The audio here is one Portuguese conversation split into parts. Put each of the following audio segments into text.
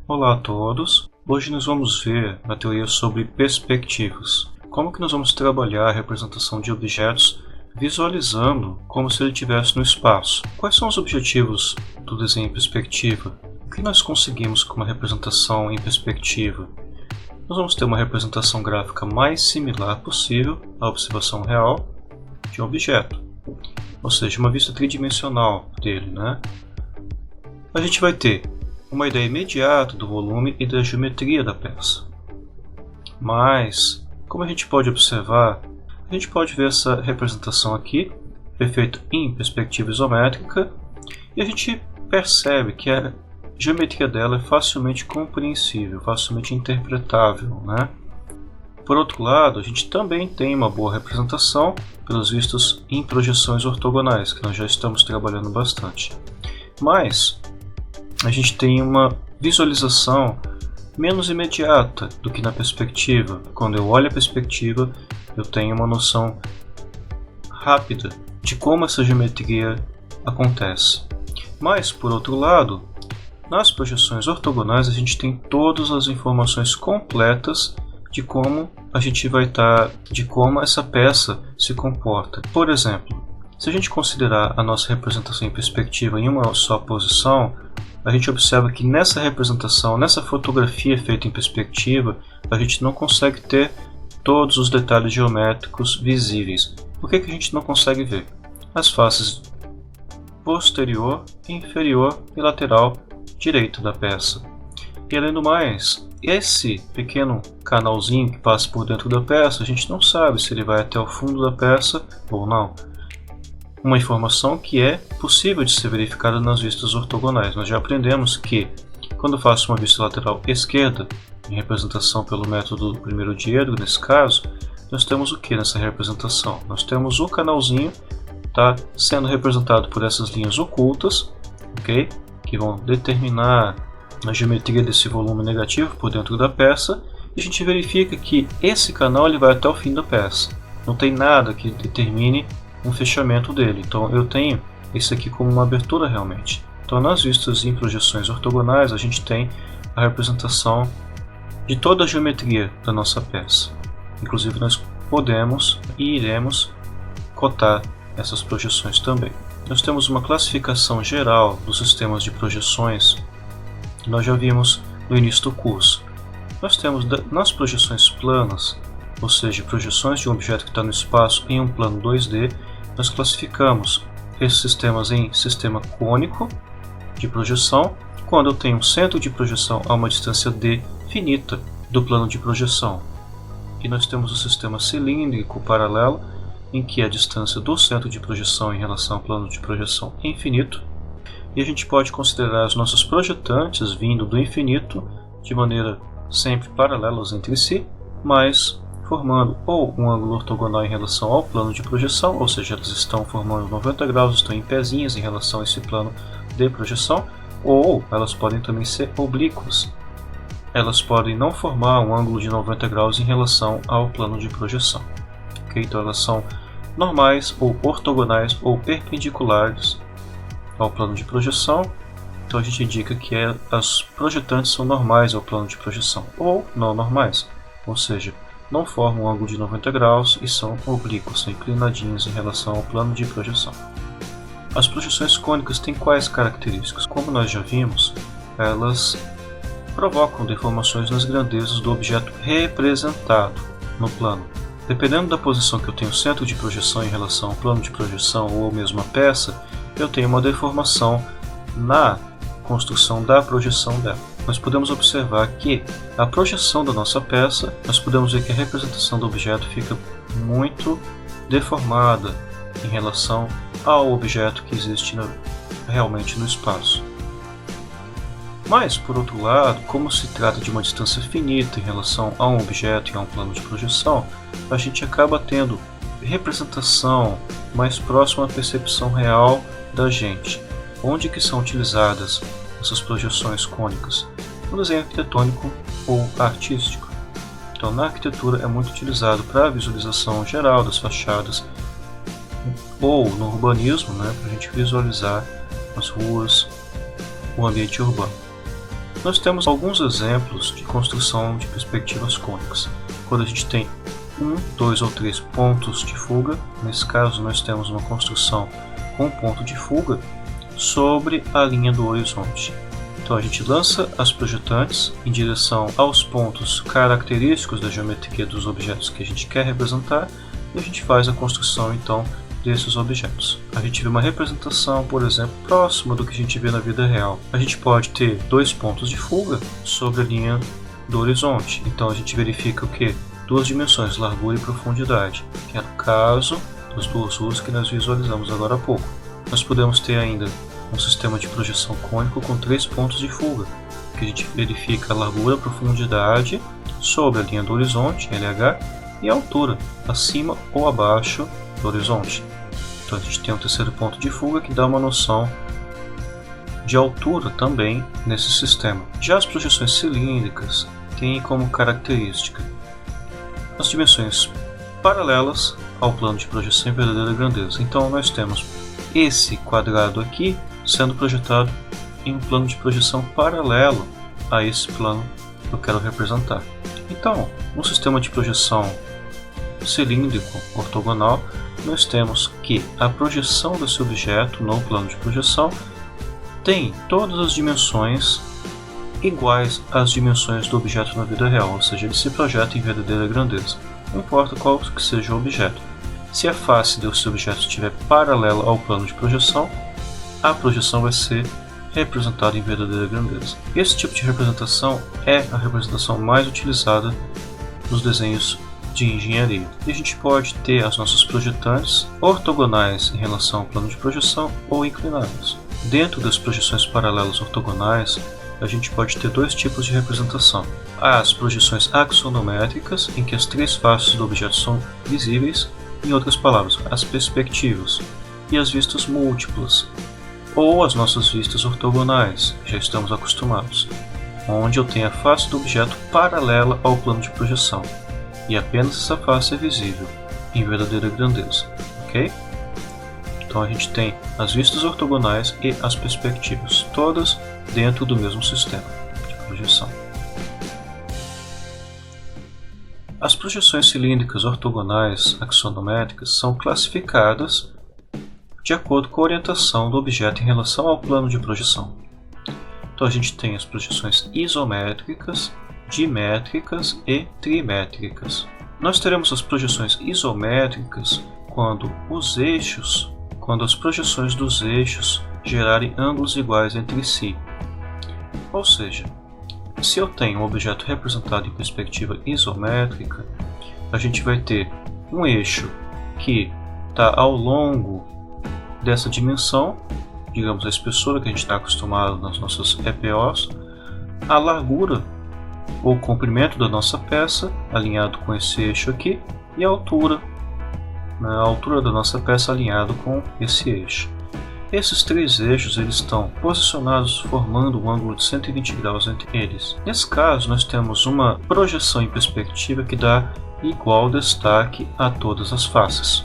Olá a todos! Hoje nós vamos ver a teoria sobre perspectivas. Como que nós vamos trabalhar a representação de objetos visualizando como se ele estivesse no espaço. Quais são os objetivos do desenho em perspectiva? O que nós conseguimos com uma representação em perspectiva? Nós vamos ter uma representação gráfica mais similar possível à observação real de um objeto, ou seja, uma vista tridimensional dele, né? A gente vai ter uma ideia imediata do volume e da geometria da peça. Mas, como a gente pode observar, a gente pode ver essa representação aqui, feita em perspectiva isométrica, e a gente percebe que a geometria dela é facilmente compreensível, facilmente interpretável, né? Por outro lado, a gente também tem uma boa representação, pelos vistos, em projeções ortogonais, que nós já estamos trabalhando bastante. Mas a gente tem uma visualização menos imediata do que na perspectiva. Quando eu olho a perspectiva, eu tenho uma noção rápida de como essa geometria acontece. Mas, por outro lado, nas projeções ortogonais a gente tem todas as informações completas de como a gente vai de como essa peça se comporta. Por exemplo, se a gente considerar a nossa representação em perspectiva em uma só posição, a gente observa que nessa representação, nessa fotografia feita em perspectiva, a gente não consegue ter todos os detalhes geométricos visíveis. Por que a gente não consegue ver? As faces posterior, inferior e lateral direita da peça. E além do mais, esse pequeno canalzinho que passa por dentro da peça, a gente não sabe se ele vai até o fundo da peça ou não. Uma informação que é possível de ser verificada nas vistas ortogonais. Nós já aprendemos que, quando eu faço uma vista lateral esquerda, em representação pelo método do primeiro diedro, nesse caso, nós temos o que nessa representação? Nós temos o canalzinho sendo representado por essas linhas ocultas, okay? Que vão determinar a geometria desse volume negativo por dentro da peça, e a gente verifica que esse canal ele vai até o fim da peça. Não tem nada que determine um fechamento dele. Então eu tenho esse aqui como uma abertura realmente. Então nas vistas em projeções ortogonais a gente tem a representação de toda a geometria da nossa peça. Inclusive nós podemos e iremos cotar essas projeções também. Nós temos uma classificação geral dos sistemas de projeções que nós já vimos no início do curso. Nós temos nas projeções planas, ou seja, projeções de um objeto que está no espaço em um plano 2D, nós classificamos esses sistemas em sistema cônico de projeção, quando eu tenho um centro de projeção a uma distância d finita do plano de projeção. E nós temos o sistema cilíndrico paralelo, em que a distância do centro de projeção em relação ao plano de projeção é infinito, e a gente pode considerar as nossas projetantes vindo do infinito de maneira sempre paralelas entre si, mas formando ou um ângulo ortogonal em relação ao plano de projeção, ou seja, elas estão formando 90 graus, estão em pezinhas em relação a esse plano de projeção, ou elas podem também ser oblíquas. Elas podem não formar um ângulo de 90 graus em relação ao plano de projeção. Okay? Então elas são normais ou ortogonais ou perpendiculares ao plano de projeção. Então a gente indica que as projetantes são normais ao plano de projeção, ou não normais, ou seja, não formam um ângulo de 90 graus e são oblíquos, são inclinadinhos em relação ao plano de projeção. As projeções cônicas têm quais características? Como nós já vimos, elas provocam deformações nas grandezas do objeto representado no plano. Dependendo da posição que eu tenho o centro de projeção em relação ao plano de projeção ou mesmo a peça, eu tenho uma deformação na construção da projeção dela. Nós podemos observar que a projeção da nossa peça, nós podemos ver que a representação do objeto fica muito deformada em relação ao objeto que existe realmente no espaço. Mas, por outro lado, como se trata de uma distância finita em relação a um objeto e a um plano de projeção, a gente acaba tendo representação mais próxima à percepção real da gente. Onde que são utilizadas essas projeções cônicas? No desenho arquitetônico ou artístico. Então, na arquitetura é muito utilizado para a visualização geral das fachadas, ou no urbanismo, para a gente visualizar as ruas, o ambiente urbano. Nós temos alguns exemplos de construção de perspectivas cônicas. Quando a gente tem 1, 2 ou 3 pontos de fuga, nesse caso nós temos uma construção com um ponto de fuga sobre a linha do horizonte. Então a gente lança as projetantes em direção aos pontos característicos da geometria dos objetos que a gente quer representar e a gente faz a construção então desses objetos. A gente vê uma representação, por exemplo, próxima do que a gente vê na vida real. A gente pode ter 2 pontos de fuga sobre a linha do horizonte. Então a gente verifica o que? 2 dimensões, largura e profundidade, que é o caso das 2 ruas que nós visualizamos agora há pouco. Nós podemos ter ainda um sistema de projeção cônico com 3 pontos de fuga, que a gente verifica a largura e profundidade sobre a linha do horizonte, LH, e a altura, acima ou abaixo do horizonte. Então a gente tem um terceiro ponto de fuga que dá uma noção de altura também nesse sistema. Já as projeções cilíndricas têm como característica as dimensões paralelas ao plano de projeção em verdadeira grandeza. Então nós temos esse quadrado aqui sendo projetado em um plano de projeção paralelo a esse plano que eu quero representar. Então, no sistema de projeção cilíndrico ortogonal, nós temos que a projeção desse objeto no plano de projeção tem todas as dimensões iguais às dimensões do objeto na vida real, ou seja, ele se projeta em verdadeira grandeza. Não importa qual que seja o objeto. Se a face desse objeto estiver paralela ao plano de projeção, a projeção vai ser representada em verdadeira grandeza. Esse tipo de representação é a representação mais utilizada nos desenhos de engenharia. E a gente pode ter as nossas projetantes ortogonais em relação ao plano de projeção ou inclinadas. Dentro das projeções paralelas ortogonais, a gente pode ter 2 tipos de representação. As projeções axonométricas, em que as 3 faces do objeto são visíveis, em outras palavras, as perspectivas, e as vistas múltiplas, ou as nossas vistas ortogonais, que já estamos acostumados, onde eu tenho a face do objeto paralela ao plano de projeção, e apenas essa face é visível, em verdadeira grandeza, ok? Então a gente tem as vistas ortogonais e as perspectivas, todas dentro do mesmo sistema de projeção. As projeções cilíndricas ortogonais axonométricas são classificadas de acordo com a orientação do objeto em relação ao plano de projeção. Então a gente tem as projeções isométricas, dimétricas e trimétricas. Nós teremos as projeções isométricas quando as projeções dos eixos gerarem ângulos iguais entre si. Ou seja, se eu tenho um objeto representado em perspectiva isométrica, a gente vai ter um eixo que está ao longo dessa dimensão, digamos a espessura que a gente está acostumado nas nossas EPOs, a largura ou comprimento da nossa peça alinhado com esse eixo aqui e a altura da nossa peça alinhado com esse eixo. Esses 3 eixos eles estão posicionados formando um ângulo de 120 graus entre eles. Nesse caso nós temos uma projeção em perspectiva que dá igual destaque a todas as faces.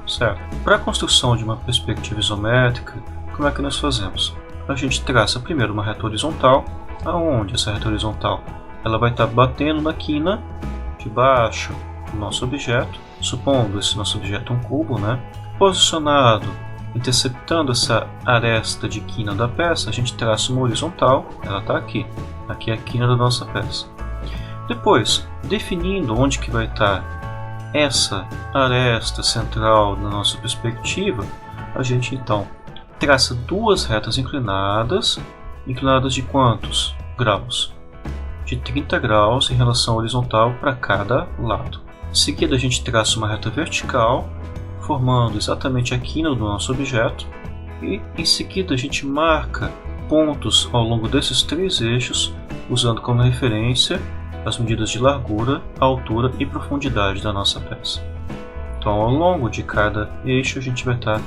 Certo? Para a construção de uma perspectiva isométrica, como é que nós fazemos? A gente traça primeiro uma reta horizontal, aonde essa reta horizontal ela vai estar batendo na quina de baixo do nosso objeto, supondo esse nosso objeto um cubo, posicionado, interceptando essa aresta de quina da peça, a gente traça uma horizontal, ela está aqui é a quina da nossa peça. Depois, definindo onde que vai estar essa aresta central da nossa perspectiva, a gente então traça 2 retas inclinadas de quantos graus? De 30 graus em relação horizontal para cada lado. Em seguida a gente traça uma reta vertical, formando exatamente a quina do nosso objeto, e em seguida a gente marca pontos ao longo desses 3 eixos, usando como referência as medidas de largura, altura e profundidade da nossa peça. Então, ao longo de cada eixo, a gente vai estar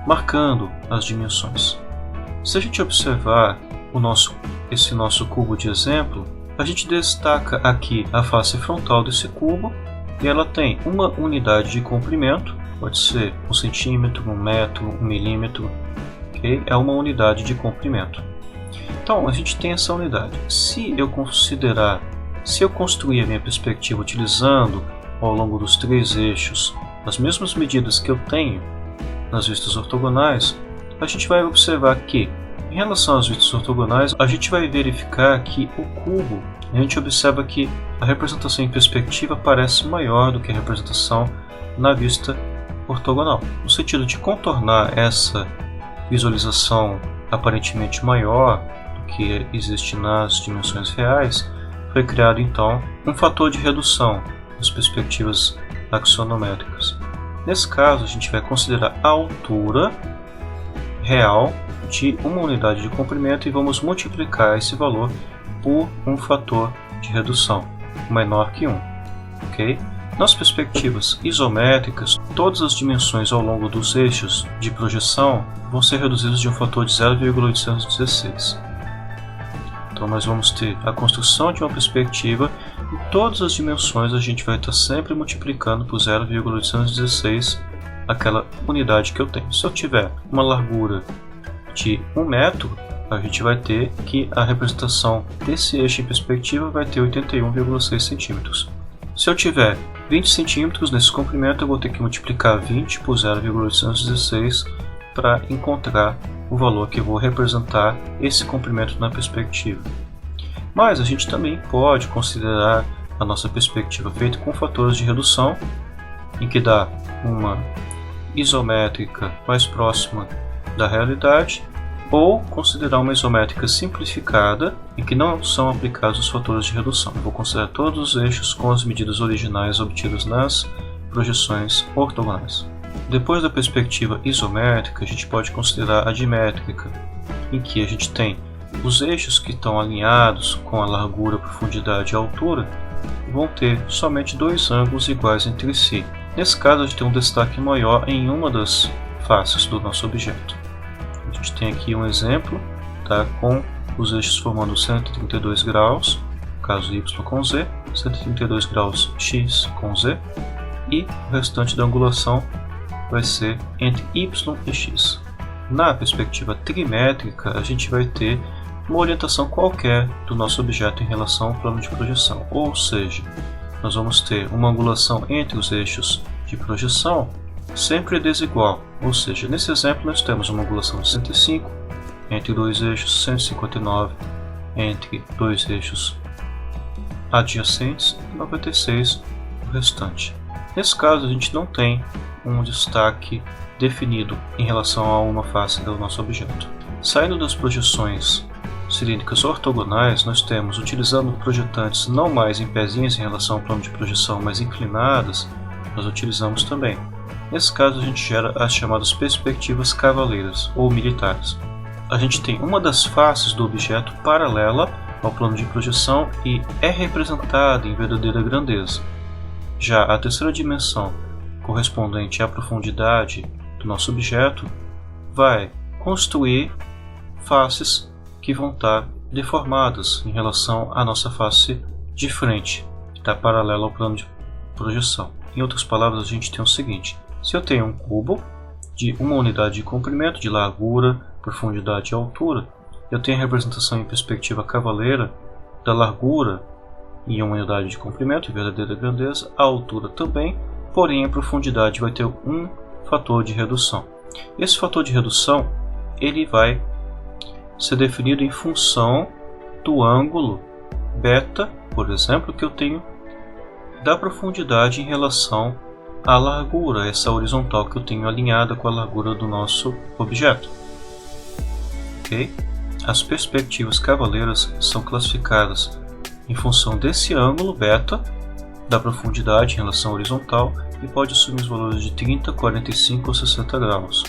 marcando as dimensões. Se a gente observar esse nosso cubo de exemplo, a gente destaca aqui a face frontal desse cubo e ela tem uma unidade de comprimento, pode ser 1 centímetro, 1 metro, 1 milímetro, okay? É uma unidade de comprimento. Então a gente tem essa unidade. Se eu construir a minha perspectiva utilizando ao longo dos 3 eixos as mesmas medidas que eu tenho nas vistas ortogonais, a gente vai observar que, em relação às vistas ortogonais, a gente vai verificar que o cubo, a gente observa que a representação em perspectiva parece maior do que a representação na vista ortogonal, no sentido de contornar essa visualização aparentemente maior do que existe nas dimensões reais. Foi criado então um fator de redução das perspectivas axonométricas. Nesse caso, a gente vai considerar a altura real de uma unidade de comprimento e vamos multiplicar esse valor por um fator de redução menor que 1. Okay? Nas perspectivas isométricas, todas as dimensões ao longo dos eixos de projeção vão ser reduzidas de um fator de 0,816. Então nós vamos ter a construção de uma perspectiva e todas as dimensões a gente vai estar sempre multiplicando por 0,816 aquela unidade que eu tenho. Se eu tiver uma largura de 1 metro, a gente vai ter que a representação desse eixo em perspectiva vai ter 81,6 centímetros. Se eu tiver 20 centímetros nesse comprimento, eu vou ter que multiplicar 20 por 0,816 para encontrar o valor que eu vou representar esse comprimento na perspectiva. Mas a gente também pode considerar a nossa perspectiva feita com fatores de redução, em que dá uma isométrica mais próxima da realidade, ou considerar uma isométrica simplificada, em que não são aplicados os fatores de redução. Eu vou considerar todos os eixos com as medidas originais obtidas nas projeções ortogonais. Depois da perspectiva isométrica, a gente pode considerar a dimétrica, em que a gente tem os eixos que estão alinhados com a largura, profundidade e altura vão ter somente 2 ângulos iguais entre si. Nesse caso, a gente tem um destaque maior em uma das faces do nosso objeto. A gente tem aqui um exemplo, tá, com os eixos formando 132 graus, no caso y com z, 132 graus x com z, e o restante da angulação vai ser entre y e x. Na perspectiva trimétrica, a gente vai ter uma orientação qualquer do nosso objeto em relação ao plano de projeção, ou seja, nós vamos ter uma angulação entre os eixos de projeção sempre desigual, ou seja, nesse exemplo nós temos uma angulação de 105 entre 2 eixos, 159 entre 2 eixos adjacentes e 96 o restante. Nesse caso a gente não tem um destaque definido em relação a uma face do nosso objeto. Saindo das projeções cilíndricas ortogonais, nós temos, utilizando projetantes não mais em pezinhas em relação ao plano de projeção, mas inclinadas, nós utilizamos também. Nesse caso a gente gera as chamadas perspectivas cavaleiras ou militares. A gente tem uma das faces do objeto paralela ao plano de projeção e é representada em verdadeira grandeza. Já a terceira dimensão, correspondente à profundidade do nosso objeto, vai construir faces que vão estar deformadas em relação à nossa face de frente, que está paralela ao plano de projeção. Em outras palavras, a gente tem o seguinte: se eu tenho um cubo de uma unidade de comprimento, de largura, profundidade e altura, eu tenho a representação em perspectiva cavaleira da largura em uma unidade de comprimento, em verdadeira grandeza, a altura também, porém a profundidade vai ter um fator de redução. Esse fator de redução ele vai ser definido em função do ângulo beta, por exemplo, que eu tenho da profundidade em relação à largura, essa horizontal que eu tenho alinhada com a largura do nosso objeto. Okay? As perspectivas cavaleiras são classificadas em função desse ângulo beta da profundidade em relação à horizontal e pode assumir os valores de 30, 45 ou 60 graus.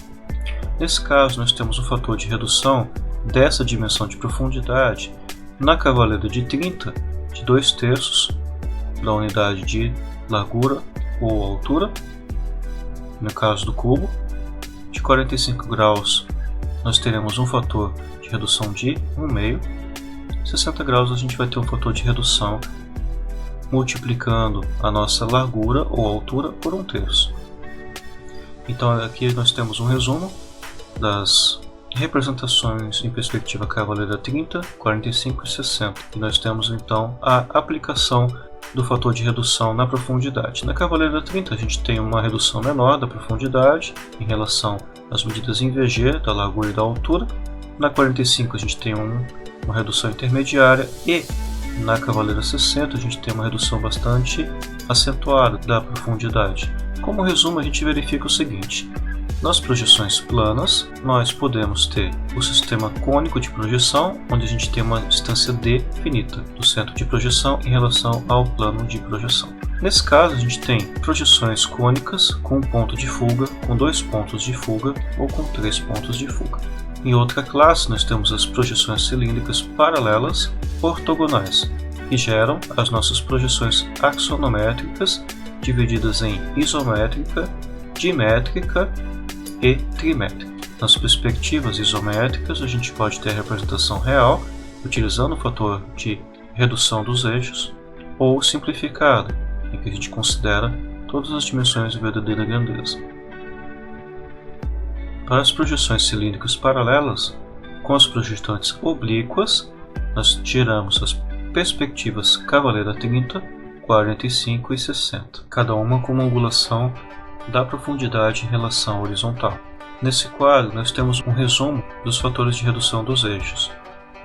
Nesse caso, nós temos um fator de redução dessa dimensão de profundidade na cavaleira de 30, de 2/3 da unidade de largura ou altura, no caso do cubo. De 45 graus nós teremos um fator de redução de 1/2. 60 graus a gente vai ter um fator de redução multiplicando a nossa largura ou altura por 1/3. Então aqui nós temos um resumo das representações em perspectiva cavaleira 30, 45 e 60. E nós temos então a aplicação do fator de redução na profundidade. Na cavaleira 30 a gente tem uma redução menor da profundidade em relação às medidas em VG, da largura e da altura. Na 45 a gente tem uma redução intermediária e na cavaleira 60 a gente tem uma redução bastante acentuada da profundidade. Como resumo, a gente verifica o seguinte: nas projeções planas, nós podemos ter o sistema cônico de projeção, onde a gente tem uma distância d finita do centro de projeção em relação ao plano de projeção. Nesse caso, a gente tem projeções cônicas com um ponto de fuga, com 2 pontos de fuga ou com 3 pontos de fuga. Em outra classe, nós temos as projeções cilíndricas paralelas ortogonais, que geram as nossas projeções axonométricas, divididas em isométrica, dimétrica e trimétrica. Nas perspectivas isométricas, a gente pode ter a representação real, utilizando o fator de redução dos eixos, ou simplificada, em que a gente considera todas as dimensões de verdadeira grandeza. Para as projeções cilíndricas paralelas, com as projetantes oblíquas, nós tiramos as perspectivas cavaleira 30, 45 e 60, cada uma com uma angulação da profundidade em relação à horizontal. Nesse quadro, nós temos um resumo dos fatores de redução dos eixos.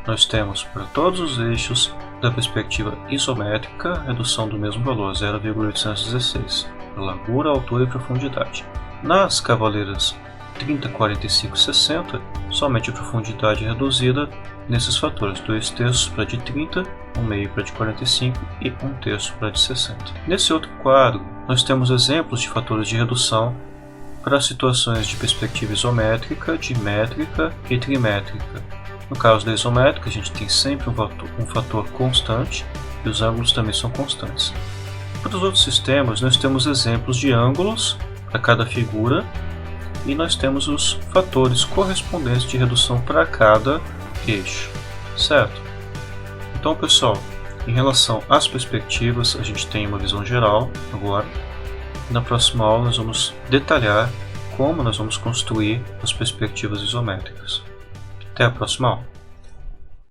Nós temos para todos os eixos da perspectiva isométrica redução do mesmo valor, 0,816, para largura, altura e profundidade. Nas cavaleiras 30, 45 e 60, somente a profundidade reduzida nesses fatores, 2/3 para de 30, 1/2 para de 45 e 1/3 para de 60. Nesse outro quadro, nós temos exemplos de fatores de redução para situações de perspectiva isométrica, dimétrica e trimétrica. No caso da isométrica, a gente tem sempre um fator constante e os ângulos também são constantes. Para os outros sistemas, nós temos exemplos de ângulos para cada figura e nós temos os fatores correspondentes de redução para cada eixo, certo? Então, pessoal, em relação às perspectivas, a gente tem uma visão geral agora. Na próxima aula, nós vamos detalhar como nós vamos construir as perspectivas isométricas. Até a próxima aula.